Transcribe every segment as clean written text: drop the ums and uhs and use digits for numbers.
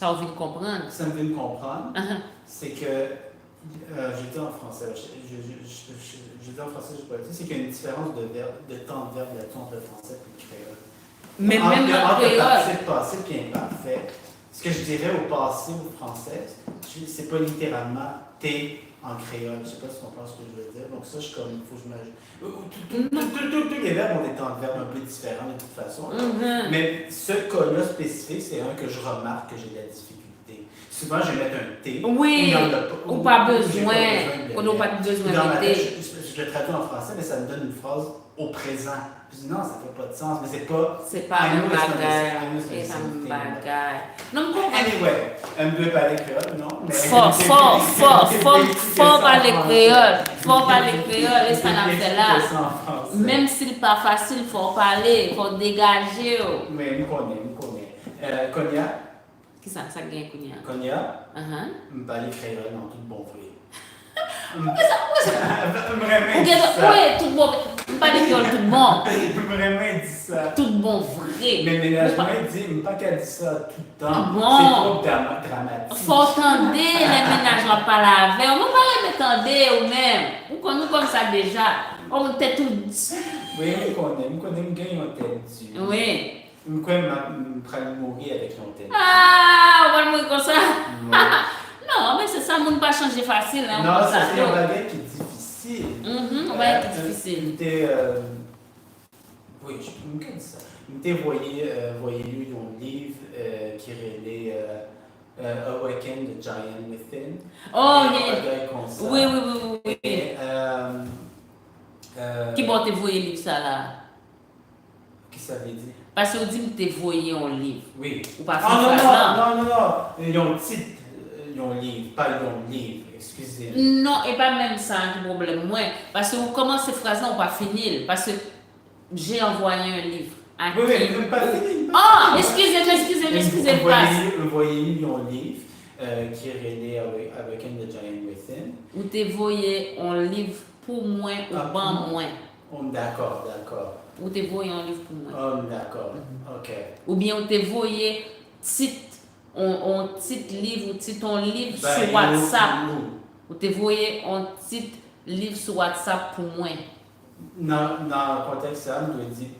Ça a envie de comprendre. Ça me vient de comprendre, c'est que, je dis en français, je dis en français, je peux le dire, c'est qu'il y a une différence de temps de verbe là-dessus entre le français et le créole. Mais même le entre créole. participe passé et imparfait, ce que je dirais au passé au français, c'est pas littéralement t'es en créole. Je sais pas si on comprend ce que je veux dire. Donc ça, il faut que je m'ajoute. Tous les verbes ont des temps de verbe un peu différents de toute façon. Mais ce cas-là spécifique, c'est un que je remarque que j'ai de la difficulté. Souvent, je vais mettre un T. Oui, ou pas besoin. On n'a pas besoin dans ma de tête, T. je le traduis en français, mais ça me donne une phrase au présent. Je dis non, ça fait pas de sens, mais c'est pas. C'est pas un bagage. C'est un bagage. Non, mais anyway, un peu parler créole, non? Fort parler créole. Fort parler créole, et ça n'a fait là. Même s'il n'est pas facile, il faut parler, il faut dégager. Mais je connais. Konya? Qui ça gagne Konya? Konya? Je parle créole, non, tout bon vrai. Oui, tout bon. Pas de créole, tout bon. Vraiment dit ça. Tout bon vrai. Mais ménagement, dit pas qu'elle dit ça tout le temps. Bon. C'est trop dramatique. Faut entendre les ménagements pas laver. On ne peut pas les entendre ou même. Ou comme ça déjà. On était tout. Oui, je connais, je gagne un tel Dieu. Oui. Je connais, je prends mourir avec un tel. Ah, on va mourir comme ça. Non, mais c'est ça, on ne peut pas changer facile. Hein, non, c'est un bagage qui est difficile. Un bagage qui est difficile. Oui, je me dis ça. Je voyez lu un livre qui relait Awaken the Giant Within. Oh, oui. Qui bon te voyé livre ça là? Qui ça veut dire? Parce que vous dites que tu voyé un livre. Oui. Ou pas non. Ils ont titre, ils ont livre, pas ils ont livre, excusez. Non, et pas même ça un problème. Moi, parce que vous commencez cette phrase là, on va finir. Parce que j'ai envoyé un livre. Oui, mais pas fini. Oh, excusez. Vous voyez, ils ont un livre qui est relé avec un de Giant Within. Vous te voyez un livre pour moi ou pas moi. D'accord. Ou te voyez un livre pour moi. Oh, d'accord. Ok. Ou bien vous te voyez un titre livre ou titre un livre sur WhatsApp. Ou te voyez un titre livre sur WhatsApp pour moi. Dans le contexte, ça me doit dire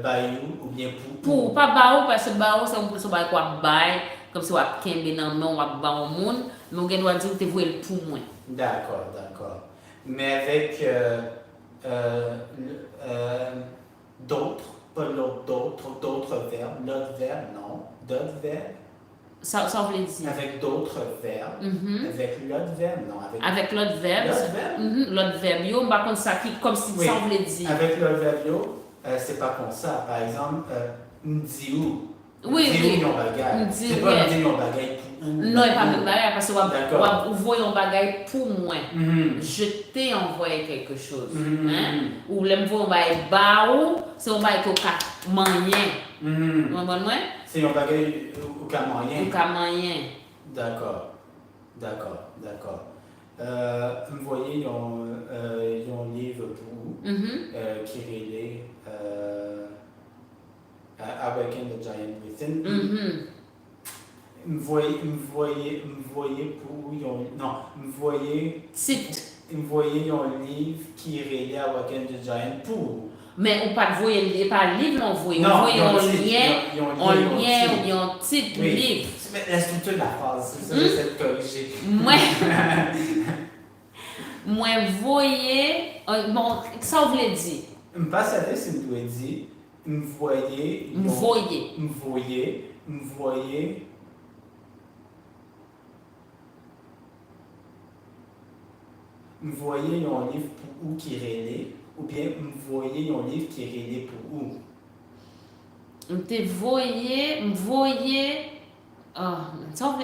bayou ou bien pour. Pas bayou parce que bayou c'est un peu ça quoi bail comme si on a kembe dans main on a ba au monde mais on doit dire que te voyez pour moi. D'accord. Mais avec d'autres, pas d'autres verbes, l'autre verbe, non, d'autres verbes. Ça veut dire. Avec d'autres verbes, avec l'autre verbe, non. Avec l'autre verbe. L'autre verbe, yo, par contre, ça qui, comme si ça voulait dire. Avec l'autre verbe, yo, c'est pas comme ça. Par exemple, m'diou. Oui. Yon bagay. C'est pas m'diou yon bagay pour ou. Non, il pas de bagay parce que vous voyez un bagay pour moi. Je t'ai envoyé quelque chose. Ou l'envoie un bagay baou, c'est un bagay qui a moyen. C'est un bagay au cas moyen. D'accord. Vous voyez, ils ont un livre pour vous qui relait Awaken the Giant Within. Vous voyez un livre qui relait Awaken the Giant pour vous. Mais on pas voyer pas livre, on voyait un lien ou bien un titre livre. Mais la structure de la phrase, c'est ça, j'essaie de corriger. Moi, voyez, bon, ça voulait dire. Pas ça, c'est me doit dire, me voyez un livre pour ou qui relait, ou bien me voyez un livre qui relait pour ou. Me voyez.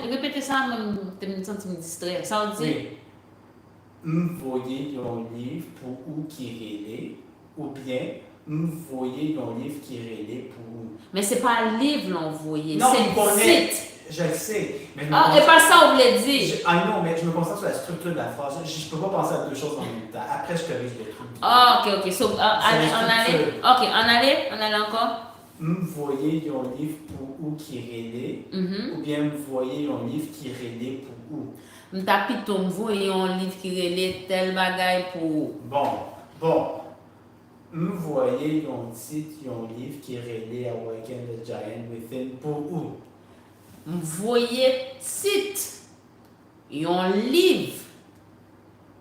Répétez ça, même, je me sens distrait. Ça veut dire. Me voyez un livre pour ou qui relait, ou bien me voyez un livre qui relait pour ou. Mais c'est pas un livre l'envoyer, c'est le site. Je le sais. Mais et pas ça, on voulait dire. Non, mais je me concentre sur la structure de la phrase. Je ne peux pas penser à deux choses en même temps. Après, je corrige le truc. Ok. On allait encore. Me voyez un livre pour ou ou qui relait, ou bien vous voyez un livre qui relait pour ou. M'ta plutôt m'voyer un livre qui relait tel bagay pour. Bon. Vous voyez un titre, un livre qui relait Awaken the Giant Within pour ou. M'voyer titre, un livre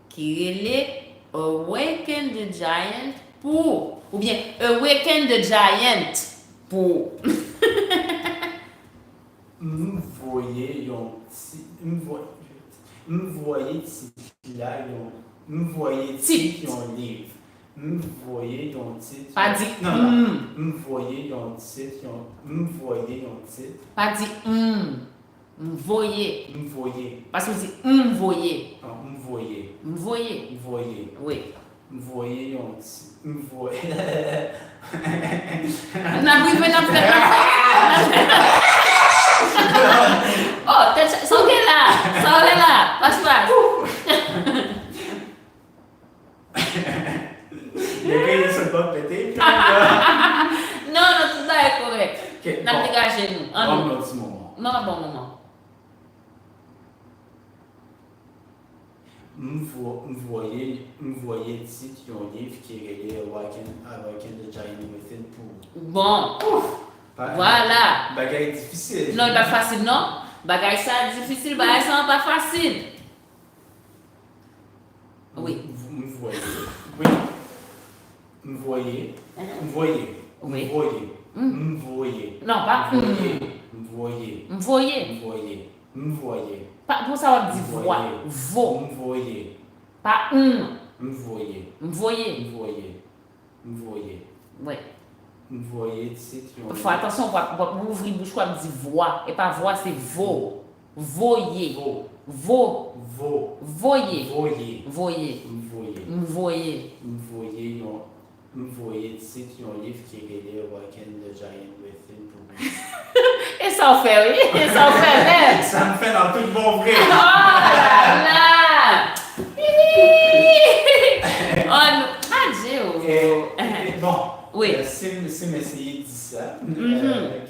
qui relait Awaken the Giant pour. Ou bien Awaken the Giant pour. Vous voyez un titre, vous voyez titre, un livre. Vous voyez un titre. Pas dit non. Vous voyez un titre, Pas dit m'voyer. Vous voyez. Parce que c'est m'voyer. Non, vous voyez. M'voyer. Vous voyez. Oui. Vous voyez un titre. Vous voyez. N'a plus fait Oh, sans là. Passe. Il y a quelqu'un qui se bat péter. Non, tout ça est correct. Okay, N'a plus gâché nous. Un petit moment. Non, bon moment. Vous voyez le titre d'un livre qui est relié à Awaken the Giant Within pour. Bon. Voilà. Bagaille difficile. Non, il pas facile, non? Bagaille ça difficile, bagaille ça pas facile. Oui. Vous voyez. Oui. Vous voyez. Vous voyez. Oui. Vous voyez. Vous voyez. Non, pas Vous voyez. Vous voyez. Vous voyez. Vous voyez. Pas pour ça on dit voix. Vo. Vous voyez. Pas Vous voyez. Vous voyez. Vous voyez. Vous voyez. Oui. Vous voyez, c'est Il faut attention, pour ouvrir bouche, on dit voix. Et pas voix, c'est vo. Voyez. Vo. Voyez. Voyez. Voyez. Voyez. Voyez. Voyez. Voyez, c'est un livre qui est relié à Awaken the Giant Within pour. Et ça en fait, oui. Et ça en fait, même. Ça me fait dans tout le bon vrai. Oh là là. Oh non. Bon. Oui. Si m'essayer de dire ça,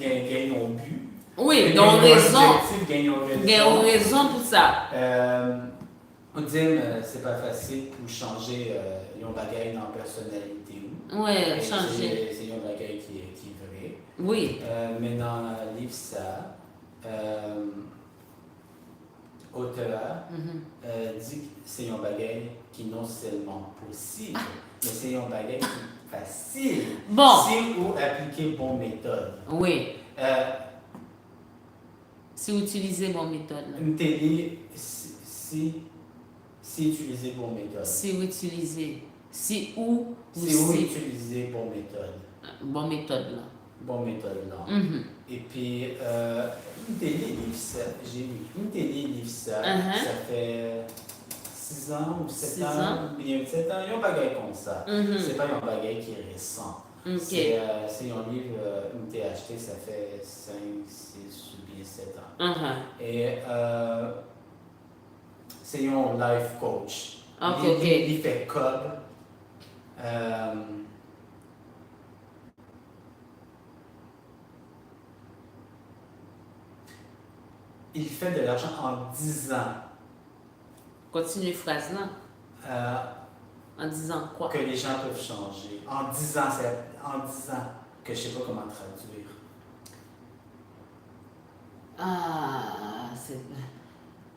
gagne un but. Oui, donc raison. Gagne raison pour ça. On dit c'est pas facile pour changer un bagage dans la personnalité. Oui, changer. C'est un bagage qui est vrai. Oui. Mais dans le livre, ça, auteur dit que c'est un bagage qui non seulement possible, mais c'est un bagage qui est facile. Bon. Si vous appliquez bonne méthode. Oui. Si vous utilisez bonne méthode. Une télé, si utiliser bonne méthode. Si vous utilisez. Si vous utilisez bonne méthode. Bonne méthode là. Bonne méthode là. Et puis, une télé livre ça, j'ai vu. Une télé livre ça, ça fait 6 ans ou 7 ans, bien 7 ans, il y a un bagage comme ça. C'est pas un bagage qui est récent. Okay. C'est un livre, une télé acheté, ça fait 5, 6 ou bien 7 ans. Et c'est un life coach. Il fait cob. Il fait de l'argent en 10 ans. Continue la phrase là. En disant quoi? Que les gens peuvent changer. En 10 ans, c'est en 10 ans que je ne sais pas comment traduire. C'est.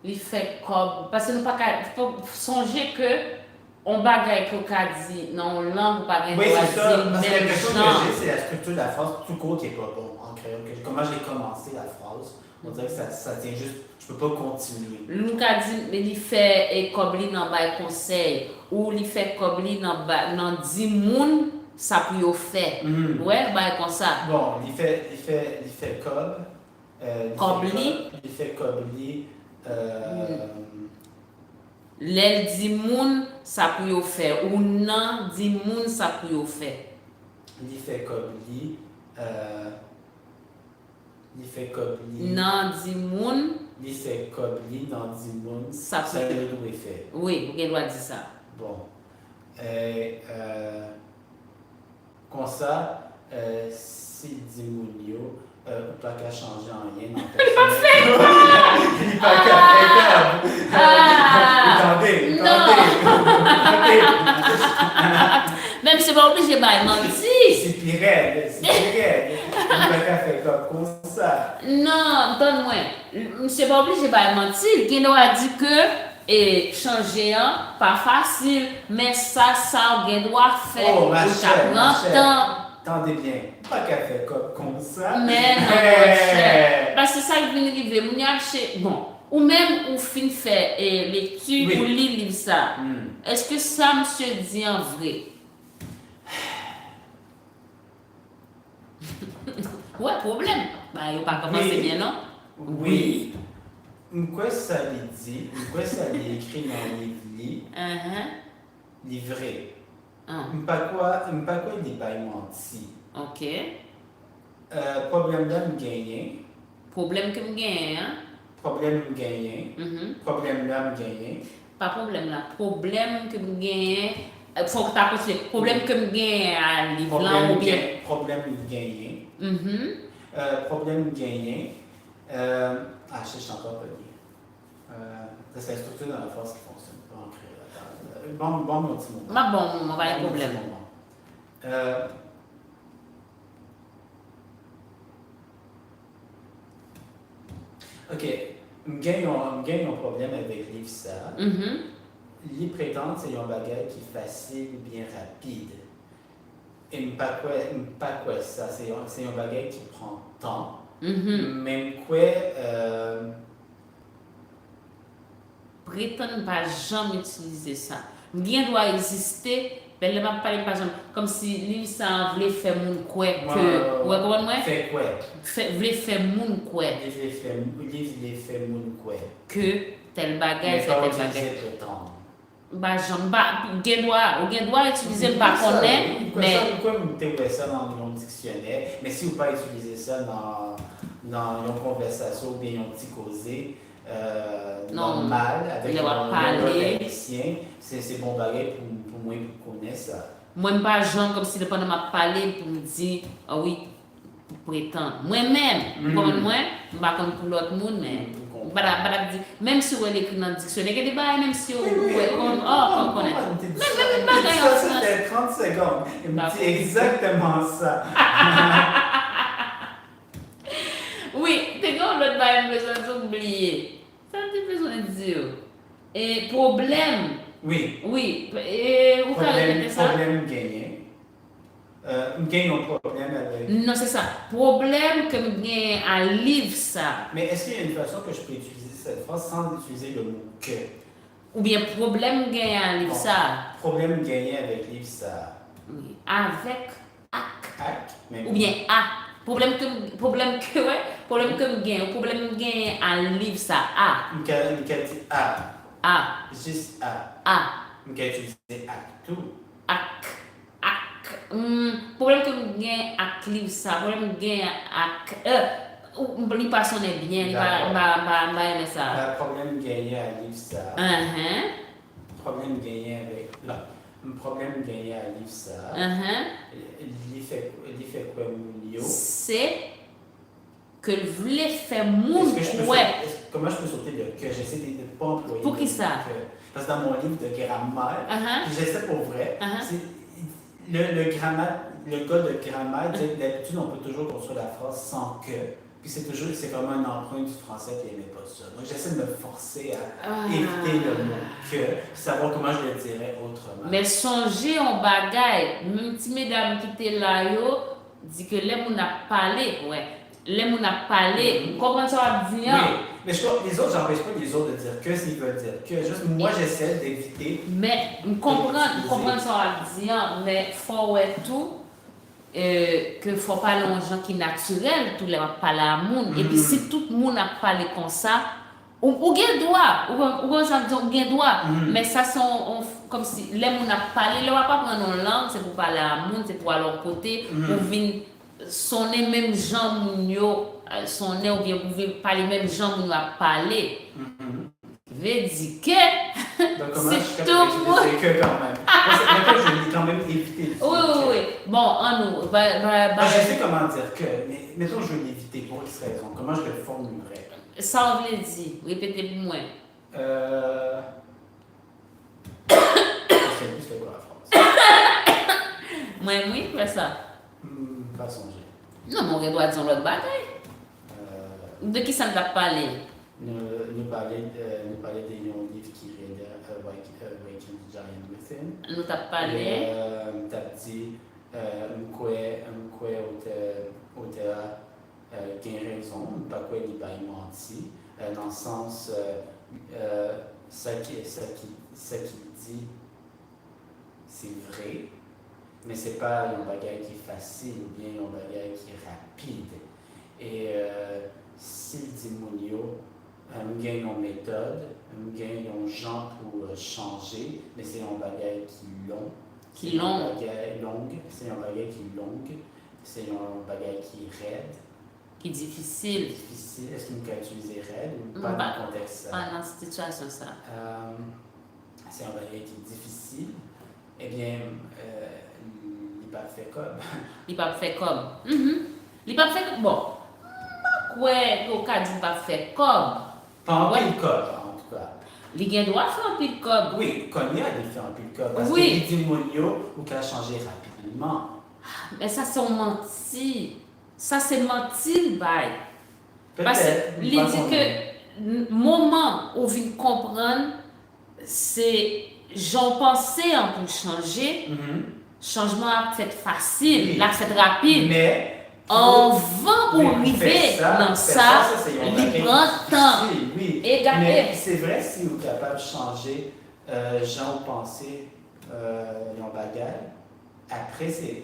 Il fait comme. Parce que nous pas faut songer que on bagaille que qu'a dit non langue pas bien. Oui, c'est ça. Parce que l'impression que j'ai, c'est la structure de la phrase tout court qui n'est pas bon en créole. Comment j'ai commencé la phrase, on dirait que ça tient juste. Je peux pas continuer. Nous qu'a dit mais il fait et comme lui dans bail conseil ou il fait comme lui dans 10 moun ça peut faire. Ouais, bail comme ça. Bon, il fait cob. Kobli. Il fait Kobli. L'aile 10 moun ça peut faire ou non 10 moun ça peut faire. Il fait Kobli. Il fait Kobli. Non 10 moun. Il fait Kobli dans 10 moun. Ça le doit faire. Oui, vous doit dire ça. Bon. Comme ça, si 10 moun yo, ou pas qu'à changer en rien dans personne. Il n'est pas qu'à Attendez. Même c'est pas obligé de mentir. C'est pire. Il n'est pas qu'à faire comme ça. Non, donne-moi. C'est pas obligé de mentir. Il doit dire que et changer pas facile, mais ça on doit faire. Oh, ma chère. Temps. Attendez bien, pas qu'à faire comme ça. Mais non, parce que ça il vient arriver, mon acheter bon, ou même ou fin faire lecture ou lire ça. Est-ce que ça monsieur dit en vrai? Ouais, problème. Bah, il pas commencé bien non? Oui. Quoi ça lui dit? Quoi ça lui écrit dans le livre? Livré. Pas quoi il dit pas menti. OK. Problème là me gagner. Problème que me gagne hein? Problème me gagner. Problème là me gagner. Pas problème là. Problème que me gagne. Faut que tu as problème que me gagne à livre là ou bien problème me gagner. Problème me gagner. Je suis encore pas bien. C'est la structure dans la force qui fonctionne pas en créole. Bon, mon petit moment. Bon, on va y problème. OK. Je gagne un problème avec livre ça. Les prétendent c'est un bagage qui est facile, bien rapide. Et pas quoi ça, c'est un bagage qui prend temps. Même quoi prétendre pas jamais utiliser ça. Bien doit exister, mais le m'a parlé par exemple comme si lui ça voulait faire mon quoi que ouais comment moi fait quoi voulait faire mon quoi voulait faire mon quoi que tel bagage fait tel bagage. Bah j'en doit utiliser le pas connaît mais pourquoi vous mettez ça dans mon dictionnaire mais si vous pas utiliser ça dans une conversation ou bien un petit causé normal avec un haïtien, c'est bon bagage pour moi pour connaître ça. Moi pas genre comme si le pendant m'a parlé pour me dire ah oui pour prétendre. Moi-même, moi pas comme pour l'autre monde mais même si on écrit dans le dictionnaire, il y a des bails, même si on connaît. Même pas ça, c'était 30 secondes. Il me dit exactement ça. Oui, t'es comme l'autre bail, besoin d'oublier. Ça te besoin de dire. Et problème. Oui. Et vous avez ça? Problème gagné. Gagne un problème avec. Non, c'est ça. Problème que je gagne à livre ça. Mais est-ce qu'il y a une façon que je peux utiliser cette phrase sans utiliser le mot que? Ou bien problème gagné à livre ça. Problème gagné avec livre ça. Oui. Avec ac. Ou bien a. Problème que je gagne. Problème gagné à livre ça. A. Quel dit a? A. Juste a. A. Quel utiliser ac tout. Problème que je gagne avec livre ça. Problème que je gagne avec il pas sonner bien, il va aimer ça. Problème gagné à livre ça. Problème gagné avec là. Problème gagné à livre ça. Il fait quoi mon c'est que le voulait faire mon comment je peux sauter le que j'essaie de ne pas employer. Pour qui ça? Parce que dans mon livre de grammaire, j'essaie pour vrai. Le gars de grammaire dit que d'habitude on peut toujours construire la phrase sans que. Puis c'est vraiment un emprunt du français qui n'aimait pas ça. Donc j'essaie de me forcer à éviter le mot que, savoir comment je le dirais autrement. Mais songez en bagaille, même si mesdames qui étaient là, dit que les gens ont parlé, les gens ont parlé, comment ça va dire? Oui, mais les autres, j'empêche pas les autres de dire que s'ils veulent dire que. Juste moi, j'essaie d'éviter. Mais comprendre ça va dire, mais faut tout. Que ne faut pas les gens qui sont naturels, tout le monde parle à monde. Et puis si tout le monde a parlé comme ça, ou gain droit, mais ça sont comme si les gens a parlé, ils ne vont pas prendre une langue, c'est pour parler à monde, c'est pour aller leur côté, pour venir sonner même gens mounio, sonner ou bien pour venir parler même gens mounio à parler. Veut dire que Donc, comment je suis C'est capable tout de moi. que quand même. Maintenant, je vais quand même éviter. Oui. Bon, en nous. Je sais comment dire que, mais mettons, je veux l'éviter pour X raison. Comment je le formulerais? Ça, on veut dire. Répétez pour moi. Je sais plus c'est quoi la phrase. Moi, oui, fais ça. Pas songer. Non, mais on doit dire l'autre bagaille. De qui ça ne t'a parlé? Nous parler de livre qui est Waking the Giant Within. Nous t'a parlé. T'as dit, auteur qui a raison, pas quoi il va menti, dans le sens, ça qu'il dit, c'est vrai, mais c'est pas un bagage qui est facile ou bien un bagage qui est rapide. Et s'il dit Mounio, on gagne une méthode, on gagne un genre pour changer, mais c'est un bagage qui est long. C'est un bagage longue, c'est un bagage qui est longue, c'est un bagage qui est raide. Qui est difficile. Difficile. Est-ce qu'il peut utiliser raide ou pas dans le contexte? Pas dans cette situation, ça. C'est un bagage qui est difficile. Eh bien, il n'est pas fait comme. Il n'est pas fait comme. Il n'est pas fait comme. Bon. Ouais, au cas du pas fait comme. Pas en pile code, en tout cas. Il doit faire un pile comme. Oui, Kanye a fait un pile code. Parce Oui. qu'il dit Monio ou qu'il a changé rapidement. Mais ça, c'est un menti. Ça, c'est menti, bye. Parce qu'il dit que moment où vous comprendre, c'est j'en pensais en pour changer. Changement a fait facile, Oui. l'a fait rapide. Mais en vent pour arriver dans ça, il prend temps. Oui. Et regardez. Mais c'est vrai si vous êtes capable de changer gens ou penser en bagage, après c'est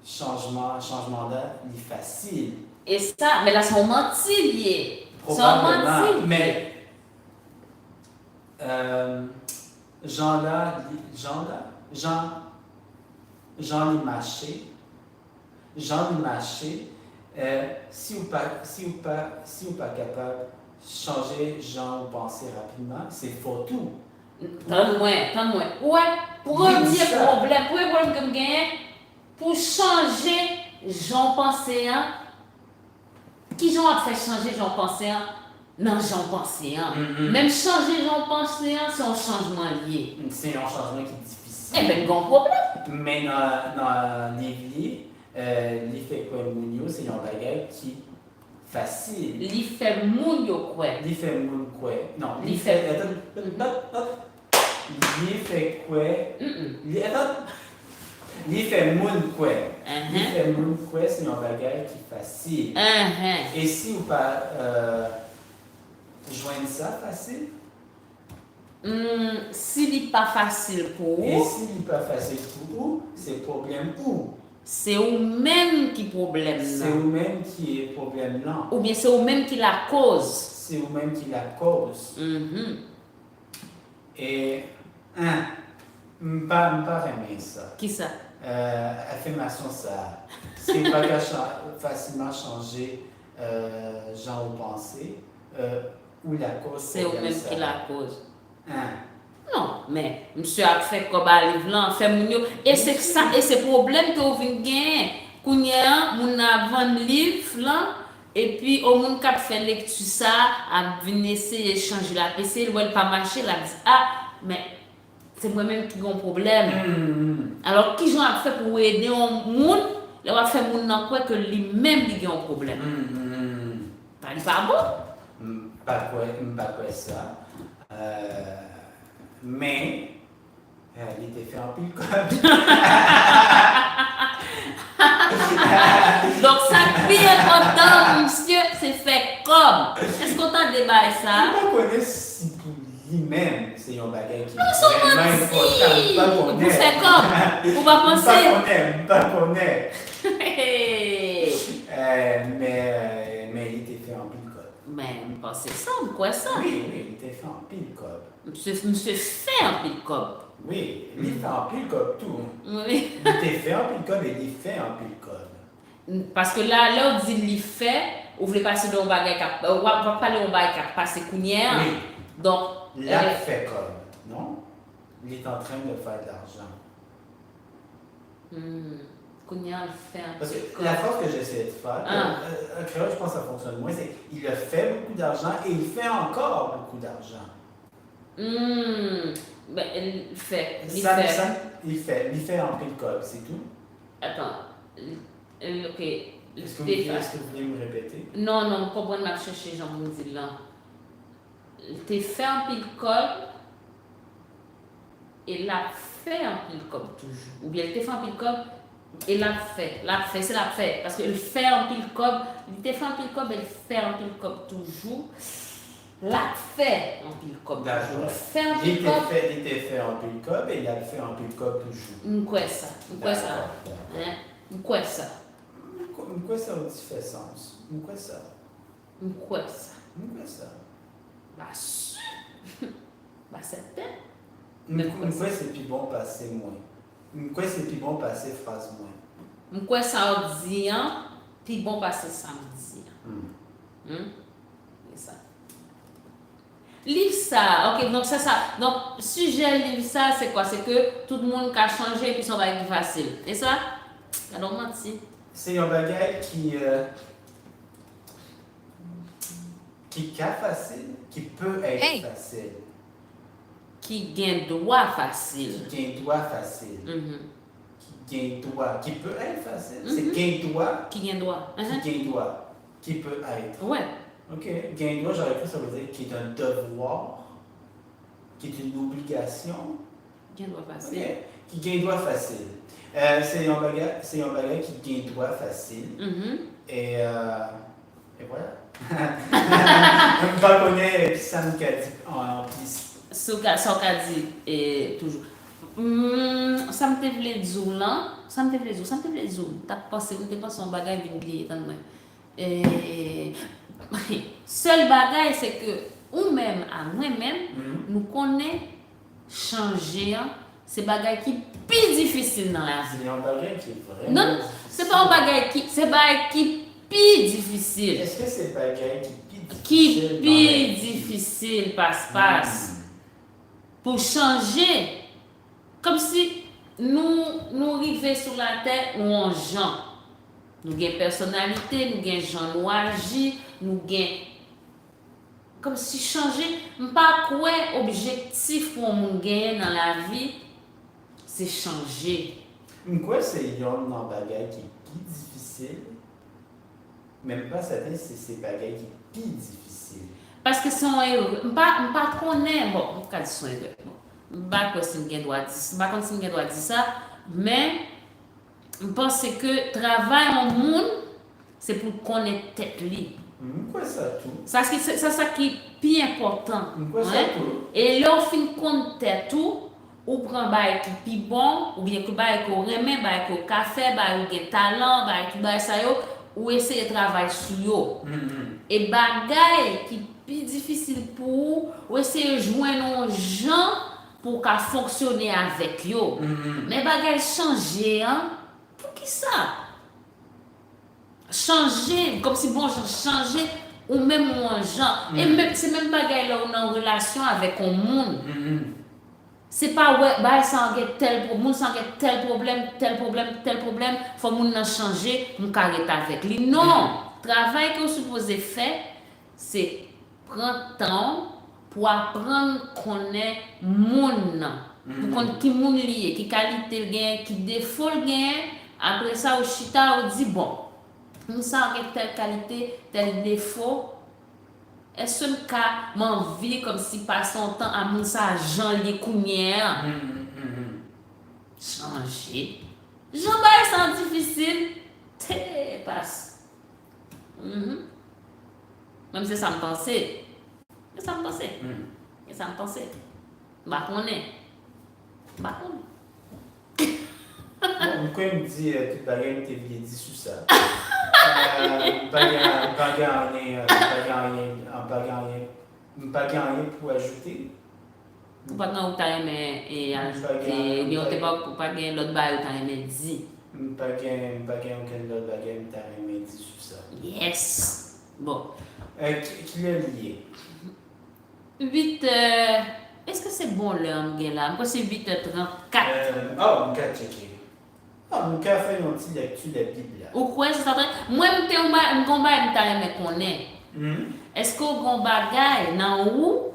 changement là, il est facile. Et ça, mais là, c'est un menti lié. C'est un Probablement, menti. mais Jean Limaché, si vous pas capable de changer Jean ou penser rapidement, c'est faux tout. Donne-moi. Ouais, premier problème que je gagne, pour changer j'en pensais un, qui j'en a fait changer j'en pensais un? Non, j'en pensais un. Même changer j'en pensais un, c'est un changement lié. C'est un changement qui est difficile. Eh bien, grand problème. Mais dans les il fait quoi Mounio, c'est un bagage qui est facile. Il fait mounio quoi? Il fait moun quoi? Non, Il fait quoi? Il fait moun quoi? Il fait moun quoi, c'est un bagage qui est facile. Et si vous pas joindre ça facile? S'il n'est pas facile pour Et vous, s'il n'est pas facile pour vous, c'est problème où? c'est vous-même qui problème C'est là. vous-même qui est problème là. Ou bien c'est vous-même qui la cause. C'est vous-même qui la cause. Et pas aimer ça. Qui ça? Affirmation ça. C'est pas facilement changer genre ou pensée ou la cause. C'est vous-même qui la cause. Hein? Non, mais monsieur a fait comme un livre là, fait mounio. Et c'est ça, et c'est problème que vous venez gagner. Kounya, moun a vendre livre là, et puis au monde qui a fait lecture ça, a venu essayer de changer la PC, il ne pas marcher, il a dit ah, mais c'est moi-même qui ai un problème. Alors qui j'en a fait pour aider un monde, il va faire moun nan quoi que lui-même il a un problème. Pas bon? Pas quoi ça. Mais il était fait en pile comme. Donc ça qui est important, monsieur, c'est fait comme. Est-ce qu'on t'a débat ça? Je ne connais si pour lui-même, c'est un bagage qui est vraiment important. Vous faites comme? Vous va penser? Pas connaître. Mais il était fait en pile code. Mais vous pensez ça ou quoi ça? Oui, il était fait en pile code. Monsieur fait un pile code. Oui, il fait en pile code tout. Oui. Il était fait en pile code et il fait en pile code. Parce que là on dit il fait, vous voulez passer dans un bagage, on va parler d'un bagage qui a passé counière. Oui. Donc, Là, fait code, non? il est en train de faire de l'argent. Kounia le fait un Parce petit que peu. la phrase que j'essaie de faire, en créole, je pense que ça fonctionne moins, c'est il a fait beaucoup d'argent et il fait encore beaucoup d'argent. Ben, il fait. Il fait en pile code, c'est tout. Attends. Ok. Est-ce que vous voulez me répéter? Non, non, pas bon marcher chez Jean Moudil là. T'es fait en pile code et l'a fait en pile code toujours. Ou bien il t'est fait en pile code et l'a fait, c'est l'a fait. Parce qu'il fait en pile code, il t'est fait en pile code, il fait en pile code toujours. L'a fait en pile code toujours. Il fait en pile code. Il était fait en pile code et il a fait en pile code toujours. Quoi ça? Quoi ça? Quoi ça fait sens? Quoi ça? Quoi ça? Quoi ça? Bah certain. Quoi c'est plus bon passer moins? Quoi c'est plus bon passer phrase moins? Quoi ça dit hein? Plus bon passer samedi. C'est ça. Livre ça. OK, donc c'est ça. Donc sujet livre ça, c'est quoi? C'est que tout le monde a changé et puis ça va être facile. C'est ça? Alors menti. C'est un bagage qui est facile, qui peut être facile. Qui gagne droit facile. Qui gagne droit facile. Qui gagne droit. Qui peut être facile. C'est gagne droit. Qui gagne droit. Qui gagne droit. Qui peut être. Ouais. OK. Gagne droit, j'aurais cru ça veut dire qui est un devoir, qui est une obligation. Gagne droit facile. OK. Qui gagne droit facile. C'est un bagage qui gagne droit facile. Et voilà. Je me connais qui ça me dit en piste. Ça qu'a dit et toujours. Ça me te vle dire là, ça me te vle dire. T'as pensé un bagage vient glier dans moi. Seul bagage c'est que ou même à moi-même nous connaît changer c'est bagage qui plus difficile dans la vie. C'est un bagage qui est vraiment non, c'est pas un bagage qui plus difficile. Est-ce que c'est bagage qui plus difficile passe pour changer comme si nous arrivions sur la terre ou en gens. Nous avons personnalité, nous avons gens nous agir, nous avons comme si changer, pas quoi objectif pour nous gagner dans la vie, c'est changer. Quoi c'est un bagage qui est plus difficile? Même pas certain si c'est bagage qui est plus difficile. Parce que son héros, pas connaît bon, on peut dire son héros. Pas que si m'gain doit dire, pas comme si m'gain doit dire ça, mais je pense que travail en monde c'est pour connaître tête li. Quoi ça tout? Ça c'est ça qui est plus important. Quoi ça tout? Et là on fin compte tête tout ou prend bail qui plus bon ou bien que bail ko remet bail ko café bail ou gen talent bail tout bail ça yo ou essayer de travailler sur yo. Et bagay qui plus difficile pour ou essayer de joindre gens pour qu'à fonctionner avec yo. Mais bagay changer hein. Pour qui ça? Changer comme si bon changer ou même un gens et même c'est même bagay là on est en relation avec un monde. C'est pas ouais bah ça a tel problème, ça a tel problème, faut moun nan changer, moun arrêter avec lui. Non, travail que vous supposez faire, c'est prendre temps pour apprendre connaître moun nan. Pour connaître qui moun lié, qui qualité le gain, qui défaut le gain. Après ça au chita on dit bon, moun ça a telle qualité, tel défaut. Est-ce que m'envie comme si passe son temps à mon ça Jean les counières changer Jean bah c'est difficile t'es passe même si ça me pensait bah on est Bon, quand il me dit toute bagarre t'es bien dit sur ça. Pas gagner pour ajouter. Pas gagner ou t'as aimé et ajouter mais on t'es pas gagner l'autre bail ou t'as aimé dit pas gagner aucun autre bagarre t'as aimé dit sur ça. yes bon qui est lié 8 est-ce que c'est bon l'heure, là. Moi, c'est 8h34. On peut checker. On peut faire une petite lecture de la Bible. Ou quoi, c'est ça? Moi, je suis un combat, je connais. Est-ce que vous bagay dans où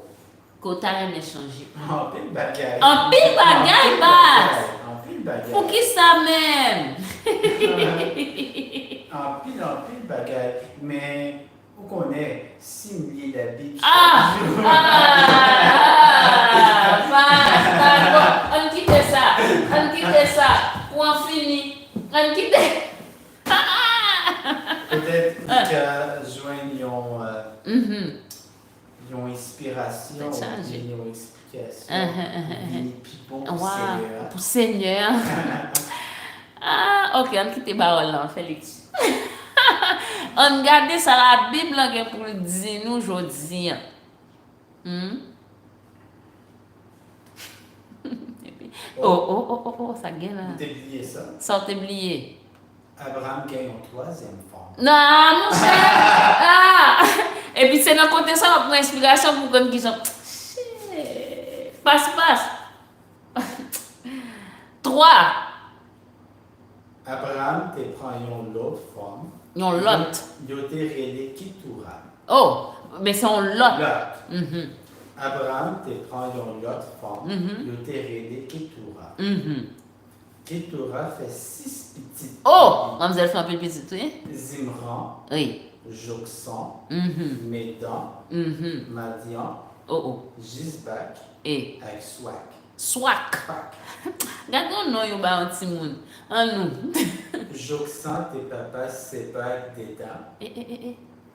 que tu as changé? En pile bagaille. En pile bagaille, base. En pile bagaille. Pour qui ça même? En pile bagaille. Mais vous connaissez, si vous lisez la Bible. On quitte ça. Pour en finir. On quitte. Peut-être que joignent une inspiration, une explication, une pipon pour Seigneur. Ok, on quitte parole là, Félix. On regarde ça la Bible pour dire nous aujourd'hui. Ça gagne là. Vous avez oublié ça? Ça t'es oublié. Abraham gagne une troisième femme. Non, mon cher. Et puis c'est dans le côté ça, on prend inspiration pour comme qui sont. Passe. 3. Abraham te prend une autre femme. Yon lot. Yo te relé Ketura. Oh, mais c'est un lot. Lot. Abraham te prend une autre femme. Yo te relé Ketura. Ketura fait 6 petites. Oh, mademoiselle fait un peu petite, oui? Zimran. Oui. Joksan. Médan. Madian. Gisbak. Et avec Swak. Swak. Regarde non yo ba un petit monde. En nous. Joksan te papa sépak dedans.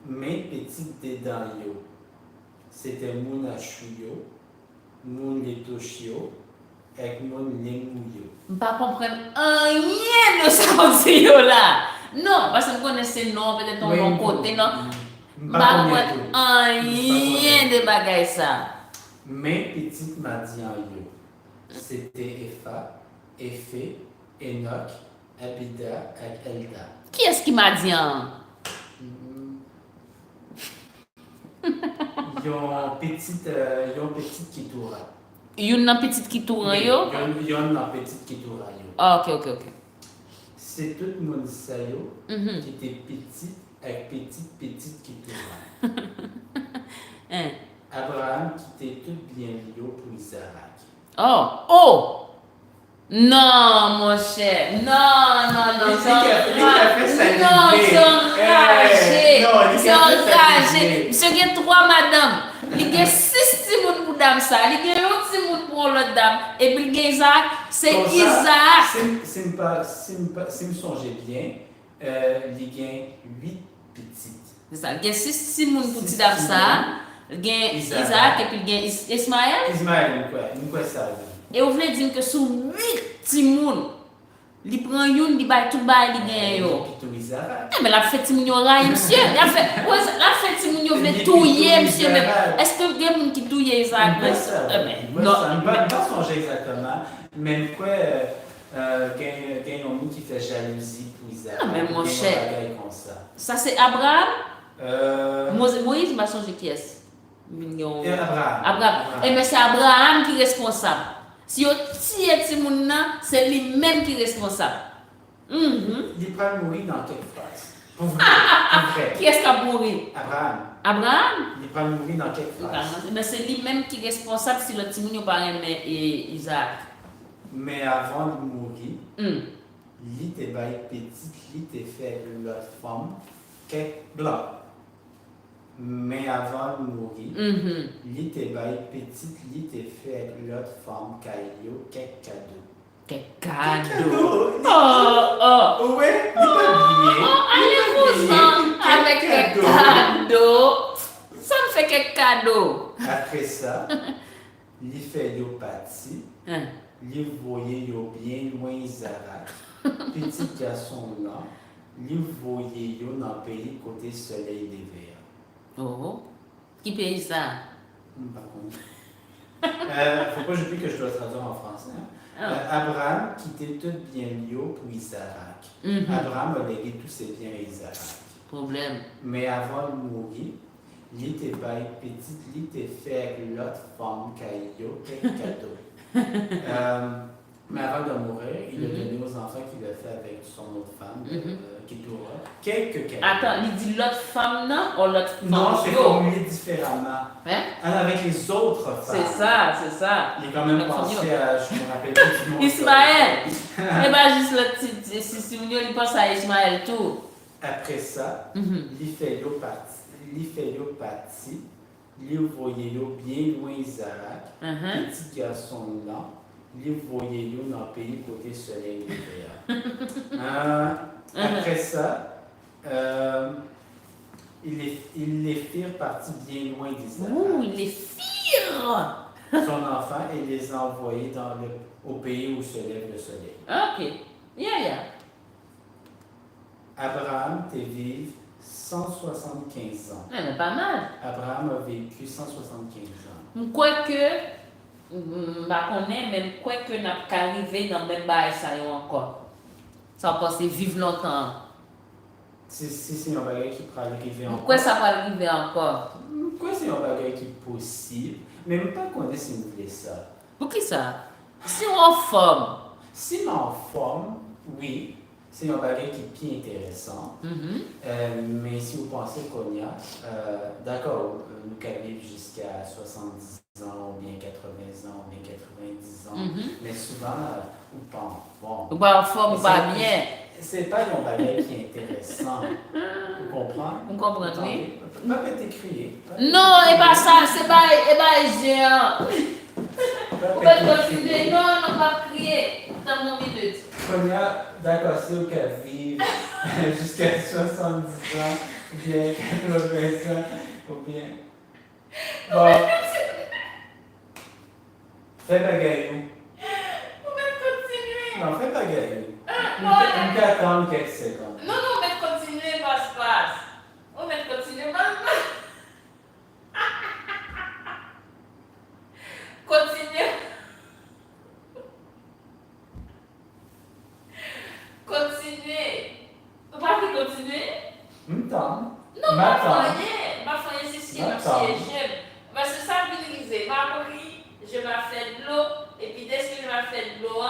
Mes petites dedans yo. C'était mon achouyo, mon letochio, avec mon lengouyo. Je ne comprends rien de ça là. Non, parce que je connais ces noms, peut-être dans mon côté, non. Je ne comprends rien de bagaille ça. Mes petites madian yo. C'était Epha, Ephé, Enoch, Abida et Elda. Qui est-ce qui m'a dit? Yon petite Ketura. Yon petite Ketura yo? Yon petite Ketura yo. Ah, ok. C'est tout le monde ça yo qui était petit avec petite Ketura. Abraham qui était tout bien yo pour Isaac. Oh! Non, mon cher. Non. C'est enragé. Monsieur, il y a 3 madames. Il y a 6 petits pour dame ça. Il y a un petit monde pour l'autre dame. Et puis il y a Isaac. C'est Isaac. Si me songez bien, il y a 8 petites. C'est ça. Il y a 6 petits monde pour dame ça. Il y a Isaac et puis il y a Ismaël. Ismaël, quoi ça? Et vous voulez dire que sur 8 petits monde, il prend une, il bat tout bas, il gagne yo. Mais la fête moun yo raille monsieur. La fête moun yo veut touyer monsieur. Est-ce que vous avez qui touyer Isaac? Non, pas songer exactement. Même quoi gagne un qui fait jalousie pour Isaac. Mais mon cher. Ça c'est Abraham? Moïse m'a changé qui est? Abraham. Et mais c'est Abraham qui est responsable. Si vous tirez ce monde, c'est lui-même qui est responsable. Il peut mourir dans quelle phrase? Pour vrai. Qui est-ce qui a mouru? Abraham. Il peut mourir dans quelle phrase? Mais c'est lui-même qui est responsable si le petit monde pas aimé Isaac. Mais avant de mourir, il était petit, il était fait l'autre femme, quelques blancs. Mais avant de mourir, il était petit, il était fait avec l'autre femme, Kayo, quelques cadeaux. Quelques cadeaux? Oh! Ouais, il est allez-vous-en avec quelques cadeaux. Ça me fait quelques cadeaux. Après ça, il fait yo parti, il voyait yo bien loin Isaac. Petit garçon là, il voyait yo dans le pays côté soleil des verts. Oh, qui paye ça? Par contre. Faut pas oublier que je dois traduire en français. Abraham quittait tout bien lieu pour Isaac. Abraham a légué tous ses biens à Isaac. Problème. Mais avant de mourir, li te bail petite, li te faire l'autre femme caillou, cadeau. Mais avant de mourir, il a donné aux enfants qu'il a fait avec son autre femme, Keturah, quelques cadeaux. Attends, il dit l'autre femme, non? Ou l'autre femme? Non, c'est formulé différemment. Hein? Avec les autres femmes. C'est ça. Il est quand même pensé à, je me rappelle plus du nom. Ismaël! Eh bien, juste le petit, si vous il pense à Ismaël tout. Après ça, il fait parti, il voyait bien loin Isaac, petit garçon là, il voyait dans le pays côté soleil l'hiver. Après ça, il les firent partir bien loin d'Isaac. Ouh, il les firent! Son enfant et les a envoyés au pays où se lève le soleil. Ok, yeah. Abraham te vive 175 ans. Mais pas mal. Abraham a vécu 175 ans. Quoique, je connais même quoique n'a pas arrivé dans le même bail ça encore. Ça va passer vivre longtemps. Si c'est un bagage qui peut arriver encore. Pourquoi ça va arriver encore? Pourquoi c'est un bagage qui est possible? Mais même pas qu'on ait si vous voulez ça. Pour qui ça? Si on en forme. Si on en forme, oui. C'est un bagage qui est bien intéressant. Mais si vous pensez qu'on y a, d'accord, nous pouvons vivre jusqu'à 70 ans, ou bien 80 ans, ou bien 90 ans. Mais souvent, ou pas bon. Ou pas en forme, ou pas bien. C'est pas un bagage qui est intéressant. Vous comprenez? Vous comprenez? Pas t'écrire. Non, et pas ça, c'est pas géant. Vous pouvez continuer. Non, on va crier dans mon minute. D'accord, si vous pouvez vivre jusqu'à 70 ans, ou bien 80 ans, ou bien. Bon. Fais bagaille. Vous pouvez continuer. Non, fais bagaille. On peut attendre quelques secondes. Non, on va continuer, passe. On va continuer, maintenant. Continue. Vous pouvez continuer? M'attends. Non, ma foyer, c'est ce qui est j'aime. Parce que ça, je vais dire, je vais faire de l'eau, et puis dès que je vais faire de l'eau,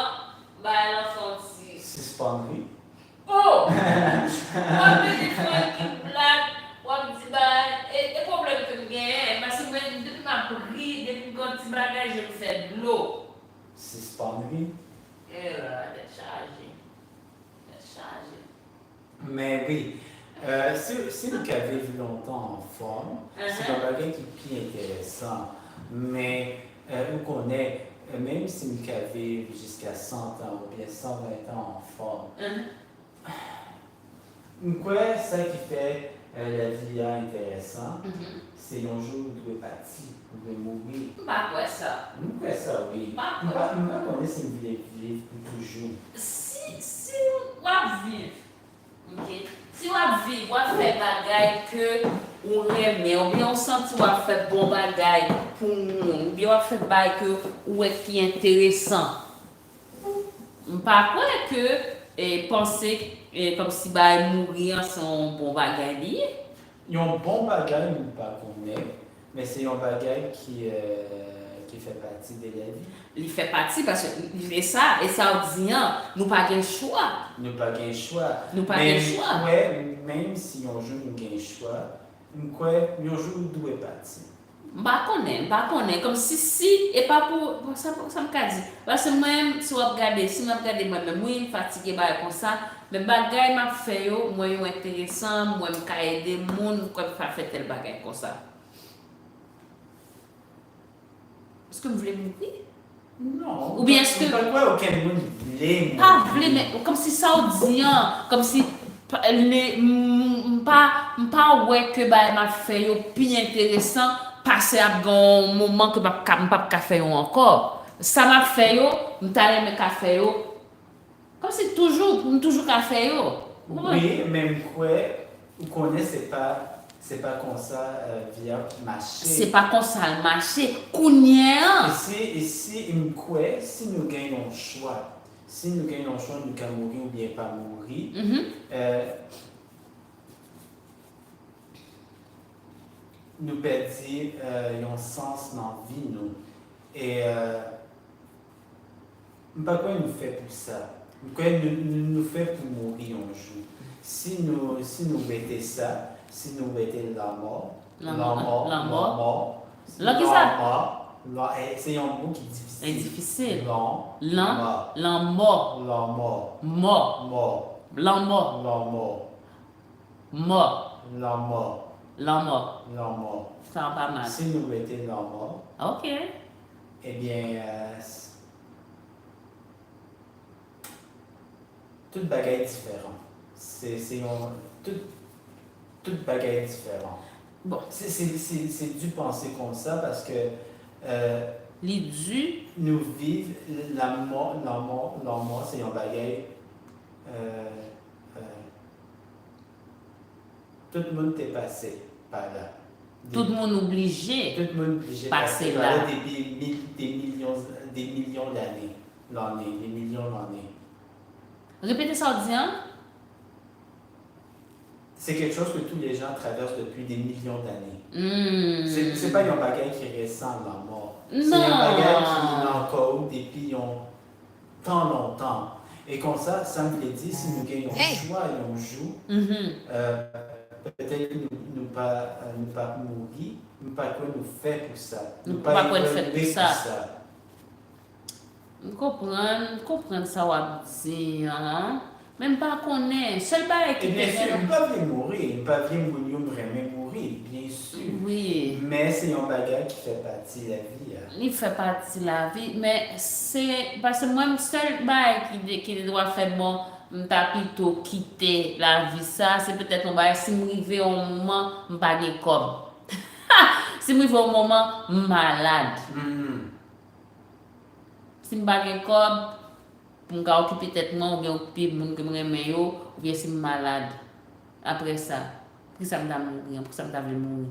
elle en fait aussi. Suspendu. Oh! On me dit qui blague, on me dit, et le problème que je gagne, parce que depuis ma pris, depuis quand tu bagages, je fais de l'eau. Suspendu. Et là, t'es chargé. Mais oui, si vous avez vécu longtemps en forme, c'est un bagage qui est intéressant. Mais vous connaissez, même si vous avez jusqu'à 100 ans ou bien 120 ans en forme, quoi ça qui fait la vie intéressante, c'est un jour où vous devez partir, vous devez mourir. Quoi ça? Quoi ça, oui. Vous connaissez si vous voulez vivre pour toujours. Si on vit, ok? Si on vit, on fait bagaille que on aime, ou bien on sent qu'on va faire bon bagaille pour nous, ou bien on fait bagaille que ou est qui est intéressant. Par contre que penser comme si mourir sans bon bagaille. Il y a un bon bagage, nous ne connaissons pas, mais c'est un bagage qui fait partie de la vie. Il fait partie parce que et ça on dit nous pas de choix. Nous pas de choix. Nous pas de choix. Même si on joue nous gain choix, nous joue doit partir. Pas connaît comme si et pas pour ça me dit parce que moi si on regarder moi même moi fatigué comme ça mais bagay m'a fait yo moi intéressant moi me aider monde pour faire tel bagay comme ça. Est-ce que vous voulez mourir? Non. Ou bien est-ce que pas quoi auquel monde voulait pas voulez mais comme si ça dit comme si pas ouais que m'a fait yo plus intéressant passer à un moment que pas faire encore. Ça m'a fait yo, m'ta aimé café yo. Comme c'est toujours café yo. Oui, même quoi, vous connaissez c'est pas comme ça via marché. C'est pas comme ça le marché. Kounia. Ici, si nous gagnons le choix, nous pouvons mourir ou bien pas mourir. nous perdit un sens dans la vie, nous. Et pas quoi nous fait pour ça. Quoi nous fait pour mourir un jour. Si nous mettons ça, si nous mettons la mort, c'est un mot qui est difficile. C'est difficile. Mort. Ça va pas mal. Si nous mettons la mort, OK. eh bien, toute bagaille différente. Toute bagaille différente. Bon. C'est dû penser comme ça parce que L'idée. nous vivons la mort, c'est un bagaille. Tout le monde est passé par là. Tout le monde obligé. Tout le monde obligé passer par là. Des millions d'années. Des millions d'années. Répétez ça en disant. C'est quelque chose que tous les gens traversent depuis des millions d'années. C'est pas un bagage qui est récent dans la mort. C'est un bagage qui est encore depuis tant longtemps. Et comme ça me dit, si nous gagnons choix et on joue, peut-être nous pas mourir, nous pas quoi nous faire pour ça. Nous pas quoi nous faire pour ça. Comprendre ça va dire, hein? Même pas qu'on est. Seul pas qui bien sûr, nous pas bien mourir, nous pas bien mourir, bien sûr. Oui. Mais c'est un bagage qui fait partie de la vie. Hein. Il fait partie de la vie, mais c'est parce que moi, seul bail qui doit faire bon, m'ta plutôt quitter la vie ça, c'est peut-être un bail si m'arrive au moment m'pas de comme. Si m'arrive au moment malade. Si m'pas de comme pour m'occuper peut-être moi ou bien occuper moun que m'aime yo ou bien si malade. Après ça, pour ça m'ta mourir, pour ça m'ta mourir.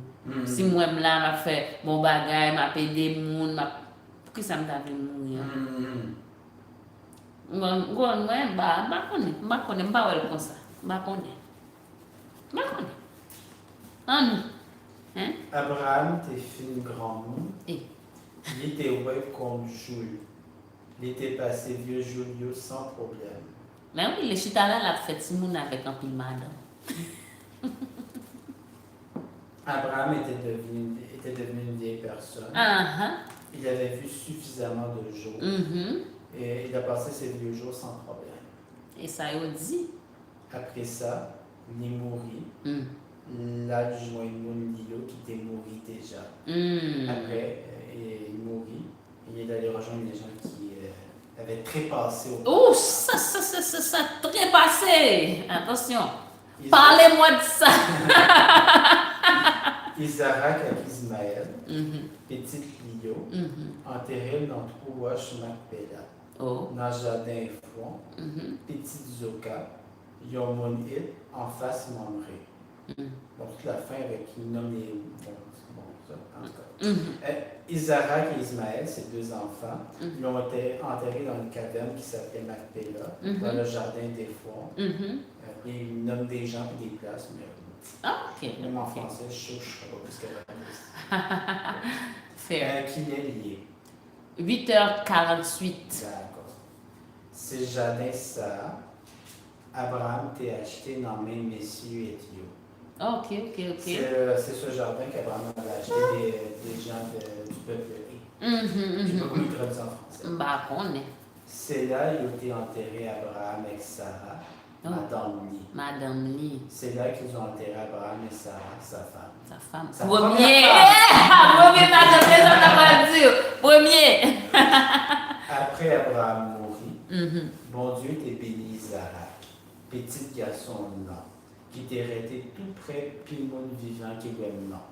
Si moi là m'a fait mon bagage, m'a aider moun, pour ça m'ta mourir. Moi pas connais pas ouais comme ça. Pas connais. Hein? Abraham t'es fini grand monde. Il était ouais comme Jules. Il était passé vieux Julio sans problème. Mais oui, le chita là l'a fait Simon avec un pile madame. Abraham était devenu une vieille personne. Il avait vu suffisamment de jours. Et il a passé ses vieux jours sans problème. Et ça il dit. Après ça, il mourit. L'adjoint Lio qui était mort déjà. Après, il mourit. Il est allé rejoindre des gens qui avaient trépassé au Oh, ça, trépassé! Attention, parlez-moi de ça! Isaac avec Ismaël, petite Lio, enterré dans trois Macpéla, dans le jardin Ephron, petite Zoka, Yomonit, en face Mamré. Donc, toute la fin avec il nomme les. Bon, ça, encore. Isaac et Ismaël, ses deux enfants, ils ont été enterrés dans une caverne qui s'appelait Macpéla, dans le jardin d'Ephron. Après, ils nomment des gens et des places, mais même en français, je ne sais pas plus qu'elle va Fair. Qui est lié. 8h48. D'accord. C'est jardin ça. Abraham t'a acheté dans mes messieurs et Dieu. Ok. C'est ce jardin qu'Abraham avait acheté des gens du peuple. Je ne sais pas comment il traduit en français. C'est là qu'il a été enterré Abraham et Sarah, Madame Lee. C'est là qu'ils ont enterré Abraham et Sarah, sa femme. Premier, Premier. Après Abraham mourit, bon Dieu t'a béni Isaac, petit garçon là. Qui t'est resté tout près, puis le monde vivant qui est non.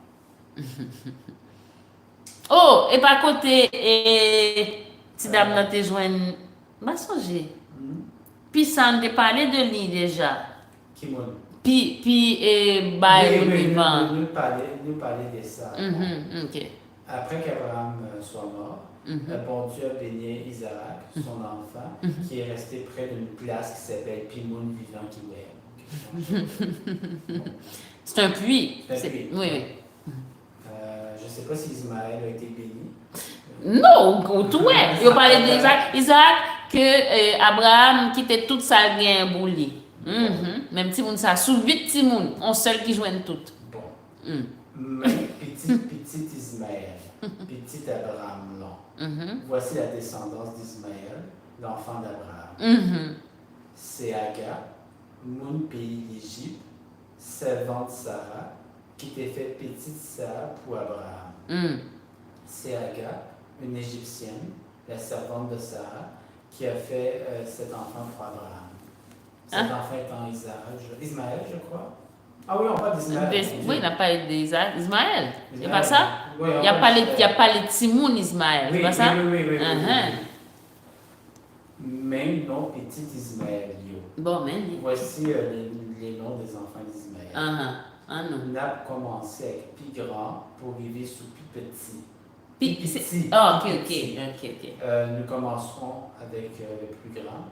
Oh, et par côté, si dame là te joint, m'a songé. Puis ça on a parlé de lui déjà. Qui m'a Puis le vivant. Nous parler de ça. Ok. Après qu'Abraham soit mort, bon Dieu a béni Isaac, son enfant, qui est resté près d'une place qui s'appelle Pimoun vivant qui est. C'est un puits. C'est un puits. Oui. je ne sais pas si Ismaël a été béni. Non, tout ouais. Il parlait d'Isaac. Isaac, que Abraham quittait tout ça gain pour lui. Même si on ça sous 8 timoun, on seul qui joignent tout. Bon. Mais petit Ismaël, petit Abraham, non. Voici la descendance d'Ismaël, l'enfant d'Abraham. C'est Agar, mon pays d'Égypte, servante Sarah, qui t'est fait petite Sarah pour Abraham. C'est Agar, une Égyptienne, la servante de Sarah, qui a fait cet enfant pour Abraham. Cet enfant étant Ismaël, je crois. Ah oui, on parle d'Ismaël. Oui, il n'a pas d'Ismaël. C'est pas ça? Oui, il n'y a pas les Timoun Ismaël, oui, c'est pas ça? Oui. Mais non, petit Ismaël, yo. Bon, mais. Voici les noms des enfants d'Ismaël. Non. On a commencé avec plus grand pour arriver sous plus petit. Petit. Ok. Nous commencerons avec le plus grand,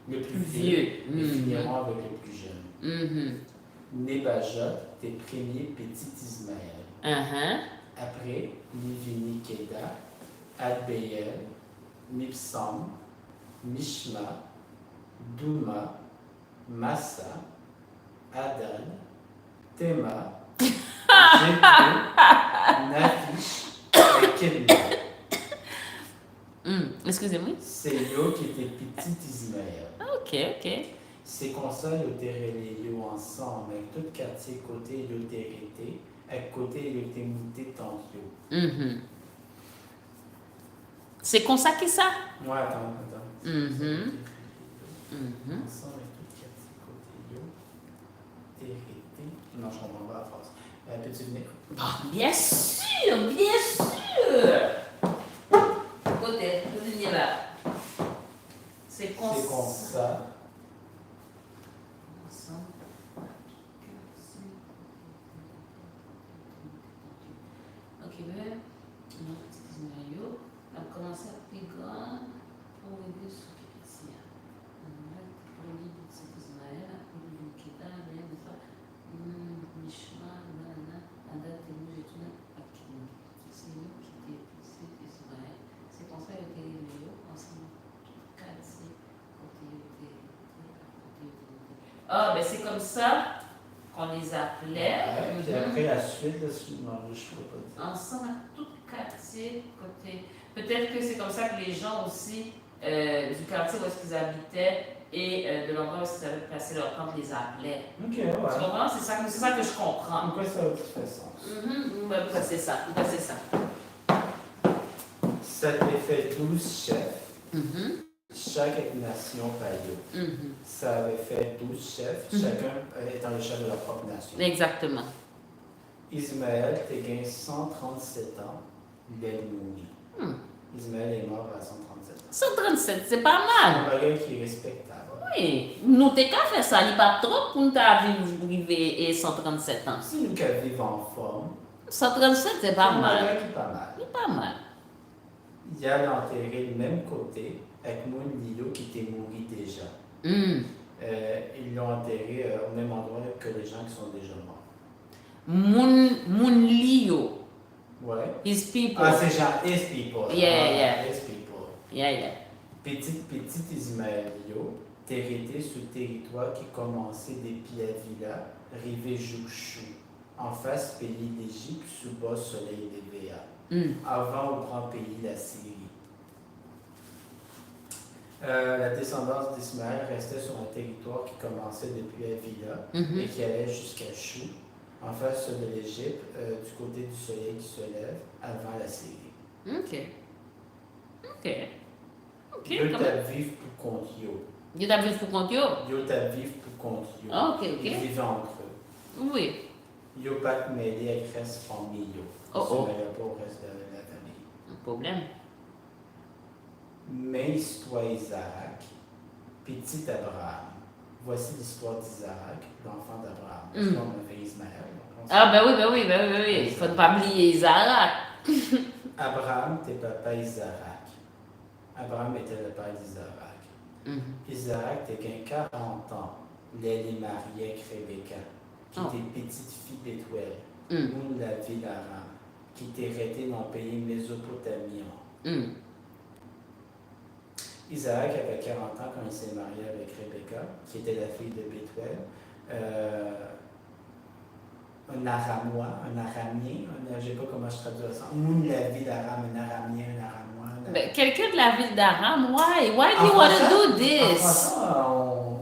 le plus vieux, et finirons avec le plus jeune. Nebajot, tes premiers petits Ismaël. Après, Nivini Keda, Adbeyel, Mipsam, Mishma, Douma, Massa, Adan, Tema, Jethro, Nafish et Kedma. Excusez-moi. C'est eux qui étaient petits Ismaël. Ok. C'est comme ça qu'ils étaient reliés ensemble, avec tout quartier côté ils étaient hérité, avec côté ils étaient montés tant C'est comme ça que ça? Ouais, attends. Ensemble, avec tout quartier côté ils étaient hérité. Non, je ne comprends pas la phrase. Peux-tu venir? Bien sûr. Côté, vous venez là. C'est comme ça. Ok, ben, mon petit scénario, on a commencé à plus grand pour aider sur petit. Pour les petits Ismaël, pour les Keda, rien de ça. Mishma, Adat, j'ai tout là. C'est nous qui étaient petits Ismaël. C'est pour ça que les Léo, ensemble, quartier, côté. Ah, ben c'est comme ça qu'on les appelait. Puis après la suite, je ne peux pas dire. Ensemble, à tout quartier, côté. Peut-être que c'est comme ça que les gens aussi du quartier où est-ce qu'ils habitaient et de l'endroit où est-ce qu'ils avaient placé leur camp les appelaient. Ok, Tu comprends? C'est ça que je comprends. Pourquoi ça fait sens? C'est ça. Ça te fait 12 chefs. Chaque nation païo. Ça avait fait 12 chefs, chacun étant le chef de leur propre nation. Exactement. Ismaël a gagné 137 ans, il est mort. Ismaël est mort à 137 ans. 137, c'est pas mal. C'est un bagage qui est respectable. Oui, nous t'es qu'à faire ça, il n'y a pas trop pour nous vivre 137 ans. Si nous vivons en forme, 137, c'est pas mal. C'est pas mal. C'est pas mal. Il y a l'enterré du même côté avec Moun Lilo qui était mort déjà. Ils l'ont enterré au même endroit que les gens qui sont déjà morts. Moun Lio. Ouais. His people. Ah, c'est genre his people. Yeah. His people. Yeah. Petit Ismaël Lio, hérité sur le territoire qui commençait depuis la villa, rivé Jouchou, en face pays d'Égypte, sous bas soleil des Véa, avant au grand pays la Syrie. La descendance d'Ismaël restait sur un territoire qui commençait depuis Avila et qui allait jusqu'à Chou, en face de l'Égypte, du côté du soleil qui se lève, avant la Syrie. Ok. Yo t'a vivre pour contre yo. Yo t'a vivre pour contre yo? Yo t'a vivre pour contre yo. Ok. Ils vivaient entre eux. Oui. Yo pas te mêler avec le reste famille yo. Ils se mêlaient pas au reste de la famille. Un problème. Mais l'histoire d'Isaac, petit Abraham. Voici l'histoire d'Isaac, l'enfant d'Abraham. Parce qu'on a fait Ismaël. Oui. Il ne faut pas oublier Isaac. Abraham, tes papa Isaac. Abraham était le père d'Isaac. Isaac, t'es qu'un 40 ans. Il est marié avec Rebecca, qui était petite fille d'Étoile, où la ville d'Aram, qui était arrêté dans le pays mésopotamien. Isaac avait 40 ans quand il s'est marié avec Rebecca, qui était la fille de Bethuel. Un aramois, un aramien, je ne sais pas comment je traduis ça. Ou la ville d'Aram, un aramien, un aramois. Ben, quelqu'un de la ville d'Aram, why do you want to do this?